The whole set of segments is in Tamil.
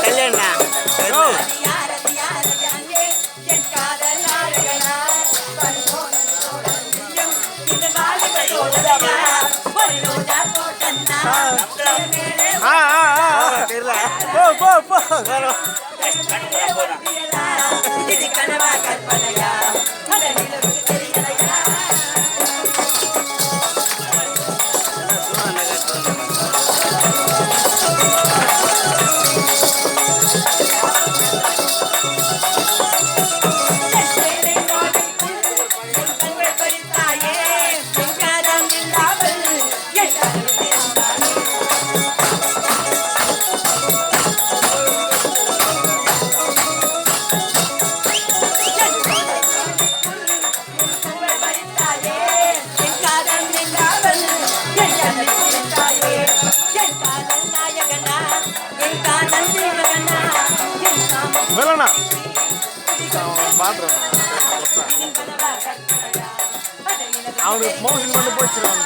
கல்யாணா இது கனவா கற்பனையா அவனுக்கு மோஷன் பண்ணி போச்சிருவான்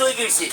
தூக்கிடுச்சு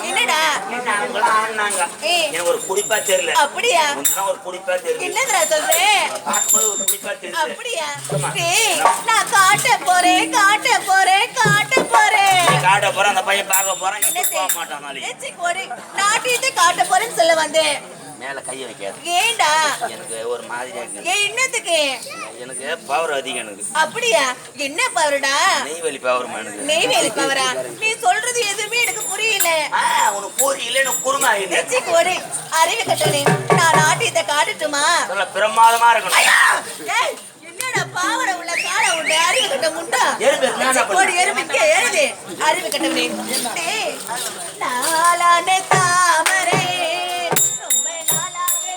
என்னடா எனக்கு ஒரு குடிப்பா தெரியல. அப்படியா ஒரு குடிப்பா தெரியல. என்னடா சொல்றேன் பார்க்கும்போது ஒரு குடிப்பா தெரியல. அப்படியா டேய் நான் காட்ட போறேன் காட்ட போறேன் அந்த பையன் பார்க்க போறான். என்ன போக மாட்டான் நாளைக்கு. ஏச்சி போறேன் நாட்டியத்தை காட்ட போறேன்னு சொல்ல வந்தேன். மேல கைய வைக்காது. ஏண்டா எனக்கு ஒரு மாதிரியா இருக்கு. ஏ என்னத்துக்கு எனக்கு பவர் அதிகம் எனக்கு. அப்படியா என்ன பவர்டா நெய்வேலி பவர் எனக்கு. நெய்வேலி பவரா நீ சொல்றது எதுவுமே எனக்கு புரியல. உனக்கு புரியல எனக்கு குருமா இல்லை. ஏச்சி போறேன் அறிவு கட்டணே நான் நாட்டியத்தை காட்டட்டுமா? சொல்ல பிரமாதமா இருக்கணும். ஏய் என்னடா பாவட உள்ள கால உள்ள அறிவு கட்ட முண்டா எறும்பு போடி எறும்பிக்க ஏறுது அறிவு கட்டவே டேய் நாளானே தாமரை ரொம்ப நாளாவே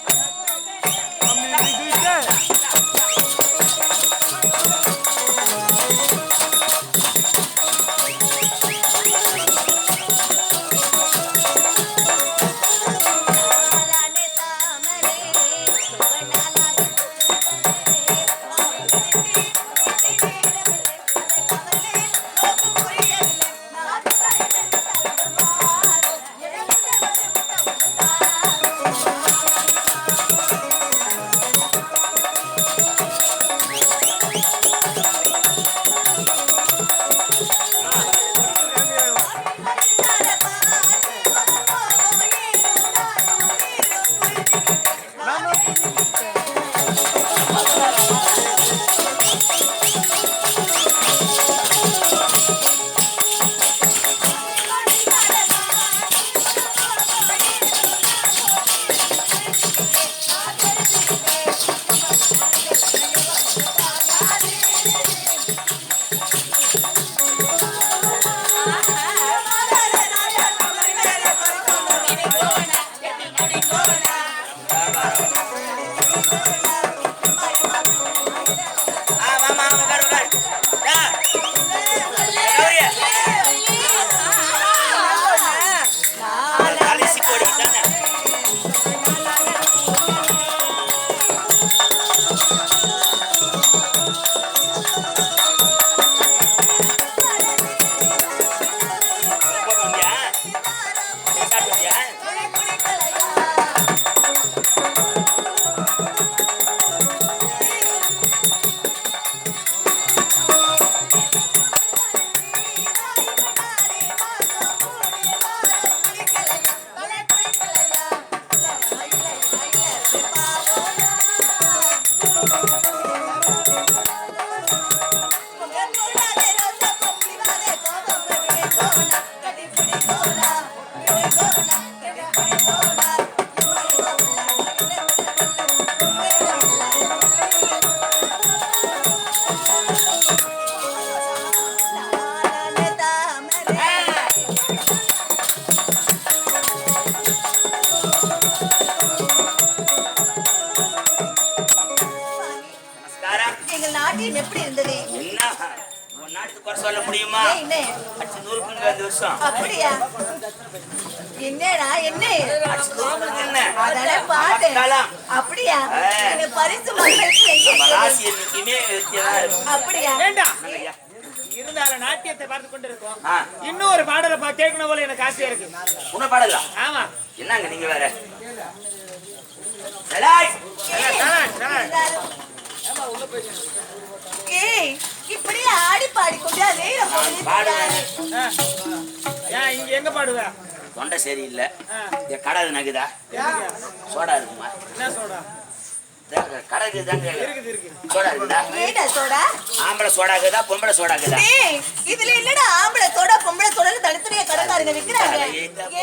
நாட்டியம் எப்படி இருந்தது? என்ன உன் நாட்டுக்கு குறை சொல்ல முடியுமா? என்ன அச்சு 100 வருஷம். அப்படியா? என்னடா என்ன என்ன அதனால பாட்டு அப்படியா? இந்த பரிசு மக்களுக்கு எங்க ராசி என்னைக்குமே வெற்றியா இருக்கும். அப்படியா? ஏண்டா இருந்தால நாட்டியத்தை பார்த்து கொண்டிருக்கோம். இன்னும் ஒரு பாடலை கேட்கணும் போல எனக்கு ஆசையா இருக்கு. உன்ன பாடலாம். ஆமா என்னங்க நீங்க வேற ஏய் இப்படி ஆடி பாடிக்கொண்டு அதே ஏன் இங்க எங்க பாடுவ? தொண்டை சரியில்லை. கடை நகுதா சோடா இருக்குமா? என்ன சோடா? கடை தாங்க இருக்குது இருக்கு. சோடா இருக்குதா? ஏடா சோடா? ஆம்பளை சோடா இருக்குதா பொம்பளை சோடா இருக்குதா? ஏய் இதுல என்னடா ஆம்பளை சோடா பொம்பளை சோடான்னு தனித்தனியா கடைக்காரங்க விக்கிறாங்க.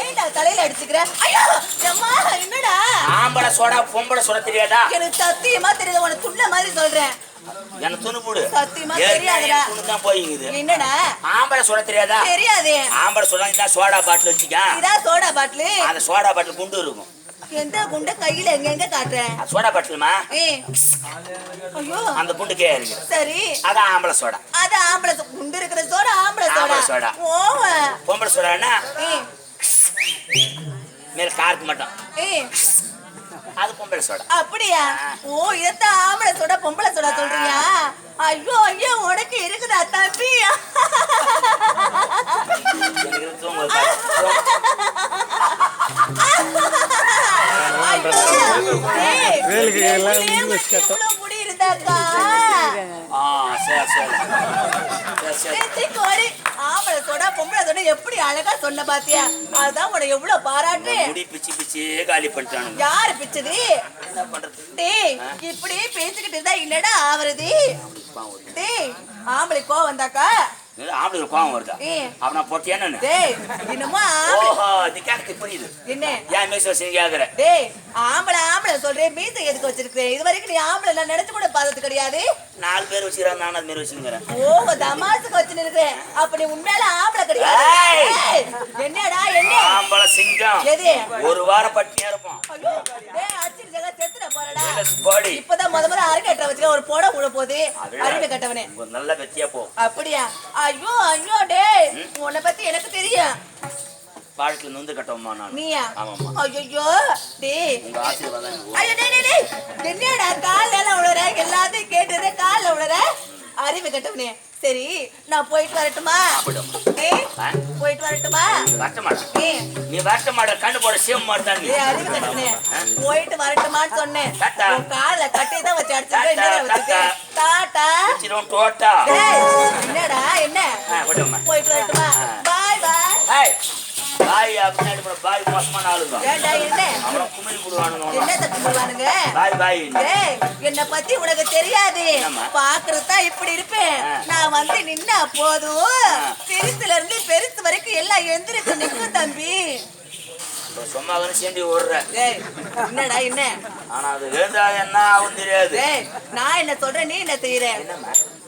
ஏடா தலையில அடிச்சுக்கிற? ஐயோ அம்மா என்னடா? ஆம்பளை சோடா பொம்பளை சோடா தெரியாதா? எனக்கு சத்தியமா தெரியாது. உனக்கு துண்ண மாதிரி சொல்றேன். எனக்கு துணு போடு. சத்தியமா தெரியாதுடா. துணு தான் போயிங்குது. என்னடா? ஆம்பளை சோடா தெரியாதா? தெரியாதே. ஆம்பளை சோடா இந்த சோடா பாட்டில் வச்சுக்க. இதா சோடா பாட்டில். அந்த சோடா பாட்டில் குண்டு இருக்கும். எந்த குண்ட கையில எங்க எங்க காட்டுறேன்? சோடா பாட்டில்மா? ஐயோ அந்த குண்டுக்கே இருக்கு. சரி அது ஆம்பளை சோடா. அது ஆம்பளை குண்டு இருக்கிற சோடா ஆம்பளை சோடா. ஓவ பொம்பளை சோடானா மேல காருக்கு மட்டும். அது பொம்பளை சோடா. அப்படியா? ஓ இதத்தான் ஆம்பளை சோடா பொம்பளை சோடா சொல்றியா? ஐயோ ஐயோ உனக்கு இருக்குதா தம்பி? இருக்குது தூங்க வேலுக்கு எல்லாம் இங்கிலீஷ் கட்டும் முடி இருந்தாக்கா ஆம்பளை சொன்னா பொம்பளை சொன்னா எப்படி அழகா சொன்ன பாத்தியா அதுதான் உன எவ்வளவு பாராட்டு முடி பிச்சு பிச்சே காலி பண்ணிட்டானுங்க யாரு பிச்சது என்ன பண்றது டேய் இப்படி பேசிக்கிட்டு இருந்தா என்னடா ஆவறது டேய் ஆம்பளை கோவம் வந்தாக்கா ஆம்பளை கோவம் வருதா அவனா போட்டியா என்ன டேய் என்னமோ ஓஹோ இது கேட்க புரியுது என்ன ஏன் மீசை கேக்குற டேய் ஆம்பளை சொல்றேன் மீசை எதுக்கு வச்சிருக்கேன் இது வரைக்கும் நீ ஆம்பளை நான் நினைச்சு கூட பார்த்தது கிடையாது 4 பேர் வச்சுக்கிறான் நான் அது மாதிரி வச்சுக்கிறேன் ஓ தமாசுக்கு வச்சு நிக்கிறேன் அப்ப நீ உண்மையில ஆம்பளை கிடையாது என்னடா என்ன ஆம்பளை சிங்கம் எது ஒரு வாரம் பட்டினியா இருப்போம் ஐயோ டேய் அடிச்சு ஜெக செத்துற போறடா போடி இப்பதான் முத அரக்கட்ட வச்சுக்க ஒரு போட உள்ள போகுது அறிவு கட்டவனே நல்ல கத்தியா போ அப்படியா ஐயோ ஐயோ டேய் உன்னை பத்தி எனக்கு தெரியும் வாழ்க்கையில நொந்து கட்டவுமா நான் நீயா ஆமாமா ஐயோ டேய் உங்க ஆசீர்வாதம் ஐயோ டேய் என்னடா கால்ல உளற எல்லாத்தையும் கேட்டுற கால்ல உளற அறிவு கட்டவனே சரி நான் போயிட்டு வரட்டுமா டேய் போயிட்டு வரட்டுமா வரட்டமாடா நீ வரட்டமாடா கண்ணு போட சேம் மாட்டான் நீ அறிவு கட்டவனே போயிட்டு வரட்டுமான்னு சொன்னேன் உன் கால்ல கட்டி தான் வச்சு அடிச்சேன் என்னடா டாடா சிரோன் டோட்டா என்னடா என்ன போயிட்டு வரட்டுமா பை பை ஏய் பாய் அப்படினாடி போற பாய் மோசமான ஆளுங்க ஏண்டா என்ன அவன குமிழி புடுவானுங்க என்ன தப்பு பண்ணுவானுங்க பாய் பாய் டேய் என்ன பத்தி உனக்கு தெரியாது பாக்குறதா இப்படி இருப்பேன் நான் வந்து நின்னா போதும் சிறுசுல இருந்து பெருசு வரைக்கும் எல்லாம் எந்திரிச்சு நிக்கும் தம்பி சும்மா சேர்ந்து ஓடுற டேய் என்னடா என்ன ஆனா அது வேண்டா என்ன ஆகும் தெரியாது டேய் நான் என்ன சொல்றேன் நீ என்ன செய்யற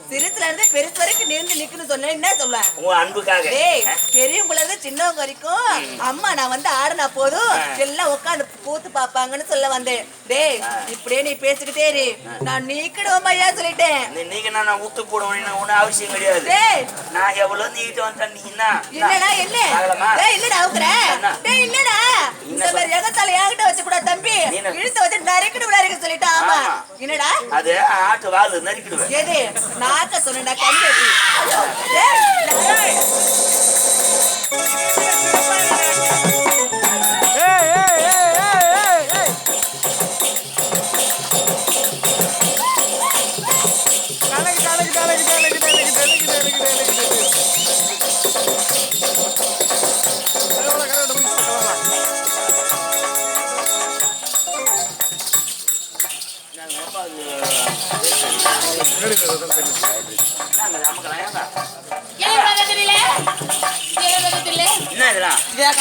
சிறுசுல இருந்து பெருசு வரைக்கும் நின்று நிக்கணும் சொன்ன என்ன சொல்ல உன் அன்புக்காக டேய் பெரியவங்கள இருந்து சின்னவங்க வரைக்கும் அம்மா நான் வந்து ஆடுனா போதும் எல்லாம் உட்காந்து கூத்து பாப்பாங்கன்னு சொல்ல வந்தேன் டேய் இப்படியே நீ பேசிக்கிட்டே இரு நான் நீக்கிடுவோம் ஐயா சொல்லிட்டேன் நீங்க நான் ஊத்து போடுவேன் ஒன்னும் அவசியம் கிடையாது டேய் நான் எவ்வளவு நீட்டு வந்தேன் நீ என்னடா என்ன டேய் இல்லடா அவுக்குற டேய் இல்லடா இந்த மாதிரி எகத்தால என்கிட்ட வச்சு கூட தம்பி இழுத்து வச்சு நறுக்கிடு விளையாடுங்க சொல்லிட்டா ஆமா என்னடா அது ஆட்டு வாழு நறுக்கிடுவேன் எது நாக்க சொன்னடா கண்ணுக்கு டேய் என்ன இதெல்லாம்